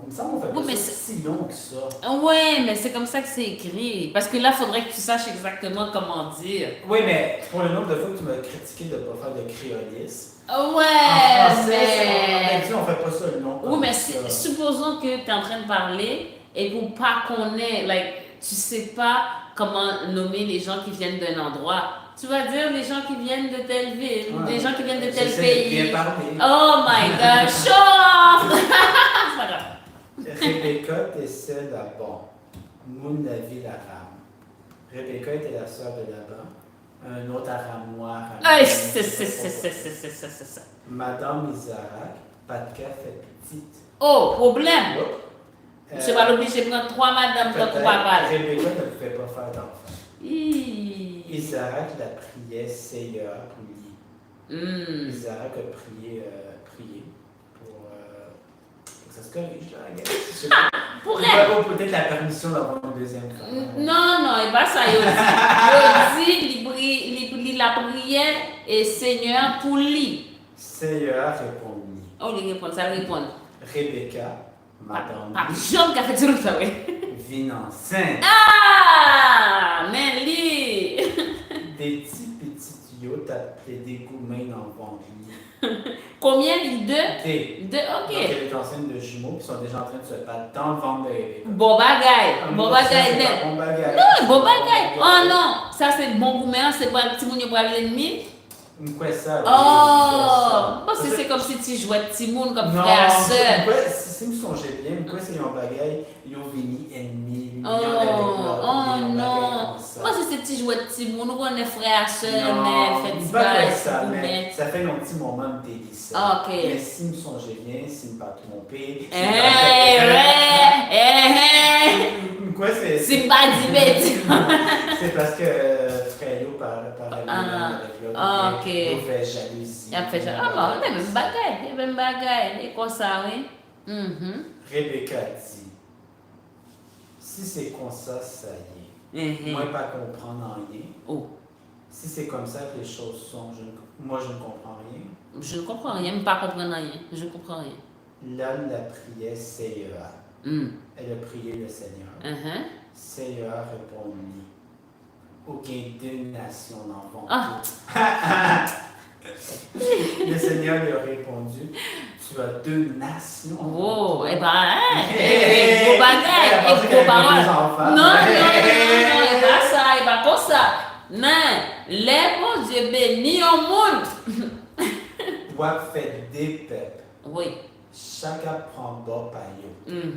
Il me semble qu'on fait pas ça si long que ça. Ouais, mais c'est comme ça que c'est écrit. Parce que là, il faudrait que tu saches exactement comment dire. Oui, mais pour le nombre de fois que tu m'as critiqué de ne pas faire de créolisme. Ouais, en français, mais... on fait pas ça le nom. Oui, mais supposons que tu es en train de parler et pour pas connaître, tu sais pas comment nommer les gens qui viennent d'un endroit. Tu vas dire les gens qui viennent de telle ville, les gens qui viennent de tel pays. Bien parler. Oh my God, show off! C'est pas grave. Rebecca décède à Moun, la ville arabe. Rebecca était la sœur de Laban, un autre aramois. C'est ça. Madame Isaac, Patka fait petite. Oh, problème! Je suis pas obligé de prendre 3 madames dans ton papa. Rebecca ne pouvait pas faire d'enfant. Isaac la priait Seigneur pour lui. Isaac a prié pour que ça se corrige là. Pour elle. Ou peut-être la permission d'avoir une deuxième femme. Non, et pas ça. Il dit, il la prière et Seigneur pour lui. Seigneur répond lui. Oh, il répond, ça répond. Rebecca, madame. Pas Jean qui a fait tout ça, oui. Vine enceinte. Ah, mais lui. Des petits yeux t'appelaient des gourmets dans le ventre. Combien? 2? Deux. Ok. Donc, elle est enceinte de jumeaux qui sont déjà en train de se battre dans le ventre de Rebecca. Bon bagaille. Bon bagaille. Non, bon bagaille. Oh non, ça c'est bon gourmet, c'est pas le petit moun qui pour l'ennemi. Quoi ça? Oh, bon, c'est comme si tu jouais petit moun comme frère et sœur. Si je me songeais bien, quoi c'est un bagaille, ils ont venu ennemi. Oh non. Moi, c'est ces petits jouets de petit moun, on est frère et sœur, mais fait ça, mais ça fait un petit moment de délice. Ok. Mais si je me songeais bien, si je ne pas trompé. Quoi c'est? C'est pas dit bête. C'est parce que Frère parlait avec l'autre. Ok. Il fait jalousie. Il fait jalousie. Ah bon, il y a même bagaille. Et quoi ça, oui? Rebecca dit, si c'est comme ça y est. Moi, pas comprendre rien. Oh. Si c'est comme ça que les choses sont, moi, je ne comprends rien. Je ne comprends rien, mais pas comprendre rien. Je ne comprends rien. L'homme la priait Seigneur. Elle a prié le Seigneur. Seigneur répondit. Aucun deux nations n'en vont. Le Seigneur lui a répondu. Tu as 2 nations. Oh, eh ben, gros bagaille, gros parole. Non, et pas ça, et pas comme ça. Non, les bons Dieu bénis au monde. Toi, fait des peuples. Oui. Chacun prend bord par eux.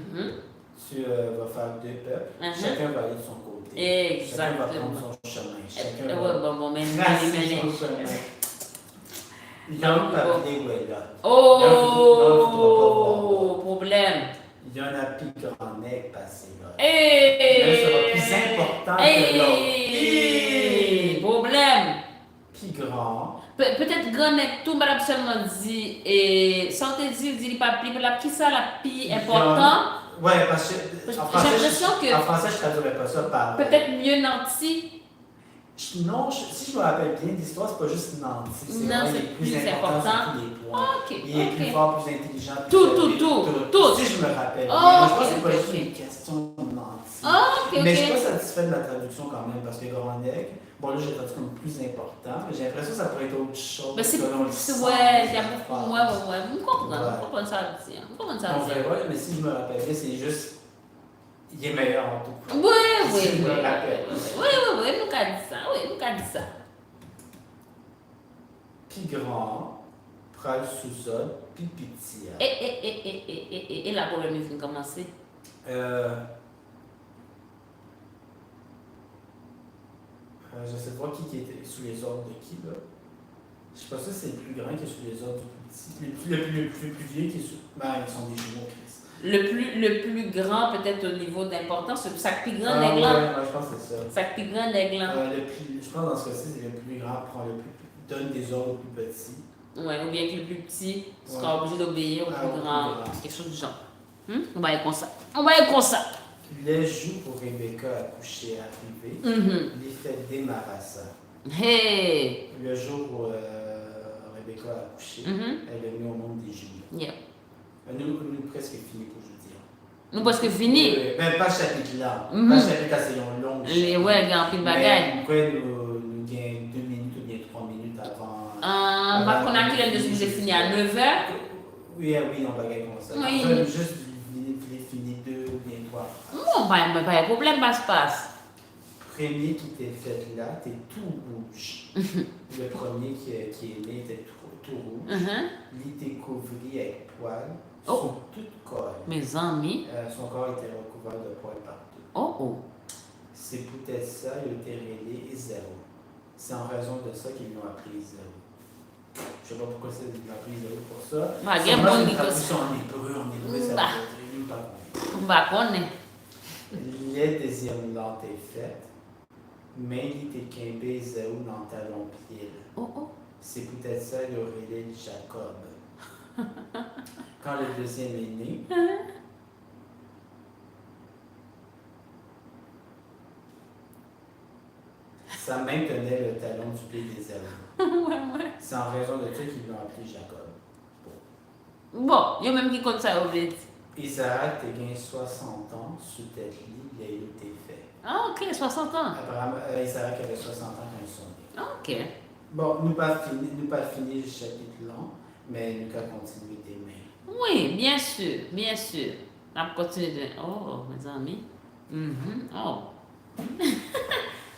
Tu vas faire 2 peuples. Chacun va aller de son côté. Exactement. Chacun va prendre son chemin. Chacun va tracer son chemin. Il y a un papier où elle est là. Oh, problème. Il y en a plus grand nez passé là. L'un sera plus important que l'autre. Problème. Plus grand. Peut-être grand nez tout, madame seulement dit, et sans te dire, dit pas plus, mais qui ça la plus important? Ouais, parce que en français, je ne traduirais pas ça par. Peut-être mieux nanti. Non, si je me rappelle bien, l'histoire, c'est pas juste Nancy. C'est plus important. Il est plus fort, plus intelligent. Tout. Si je me rappelle bien. Je pense que c'est pas juste une question de Nancy. Mais je suis pas satisfait de la traduction quand même, parce que Grand Nègre, bon là, j'ai traduit comme plus important, mais j'ai l'impression que ça pourrait être autre chose. Mais c'est ouais, il y a beaucoup. Ouais. Vous comprenez ça aussi. Mais si je me rappelle bien, c'est juste. Il est meilleur en tout cas. Oui, je me rappelle. Oui, nous avons dit ça. Puis grand, pral sous-sol, puis petit. Et la problème est venue commencer. Je sais pas qui était sous les ordres de qui, là. Je sais pas si c'est le plus grand qui est sous les ordres du plus petit. Le plus vieux qui est sous. Ben, ils sont des jumeaux, Chris. Le plus grand, peut-être au niveau d'importance, c'est ça plus grand Ah, d'aigle. ouais, je pense que c'est ça. Ça plus grand d'aigle. Je pense dans ce cas-ci, c'est le plus grand prend donne des ordres au plus petit. Ouais, ou bien que le plus petit sera obligé d'obéir au plus grand. Quelque chose du genre. On va aller comme ça. On va aller comme ça. Les jours où Rebecca a couché arrivé, les fait démarrassa. Hey! Le jour où Rebecca a accouché, elle a mis au monde des jumeaux. Yeah. Nous presque fini pour je dire. Nous presque fini. Ben, pas chapitre là. Pas chapitre là, c'est long. Ouais, il y a un peu de bagaille. Après, nous gagnons 2 minutes ou bien 3 minutes avant. Par contre, on a qu'il de fini à 9h. Oui, on bagaille comme ça. Oui. Après, juste fini 2 ou bien 3. Bon, ben, pas de problème, passe. Premier qui t'est fait là, t'es tout rouge. Le premier qui est né était tout rouge. Il était couvert avec poils sur toute corps. Mes amis. Son corps était recouvert de poils partout. Oh. C'est peut-être ça, il était relé zéro. C'est en raison de ça qu'ils l'ont appelé zéro. Je ne sais pas pourquoi ils l'ont appelé zéro pour ça. C'est une traduction en hébreu, ça veut dire pas. On va connaître. Les deuxièmes lantes est faite. Mais il était quimbé zéro dans talon pied. C'est peut-être ça, il aurait relé Jacob. Quand le deuxième est né, sa main tenait le talon du pied des zéros. C'est en raison de ça qu'ils l'ont appelé Jacob. Bon, il y a même qui compte ça au bled. Isaac a gagné 60 ans sous tête lit, il a été fait. Ah, ok, 60 ans. Isaac avait 60 ans quand ils sont nés. Ah, ok. Bon, nous pas fini le chapitre long, mais nous allons continuer des mains. Oui, bien sûr. On va continuer de... Oh, mes amis. Oh.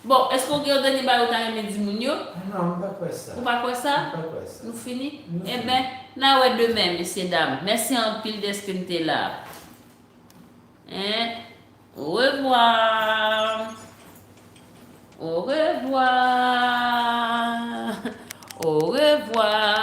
Bon, est-ce qu'on regarde les barres au temps de Mounio? Non, pas quoi ça. Ou pas quoi ça? Pas quoi ça. Nous finissons? Eh bien, là, ouais, demain, messieurs, dames. Merci en pile d'être que tu es là. Hein? Au revoir. Au revoir. Au revoir.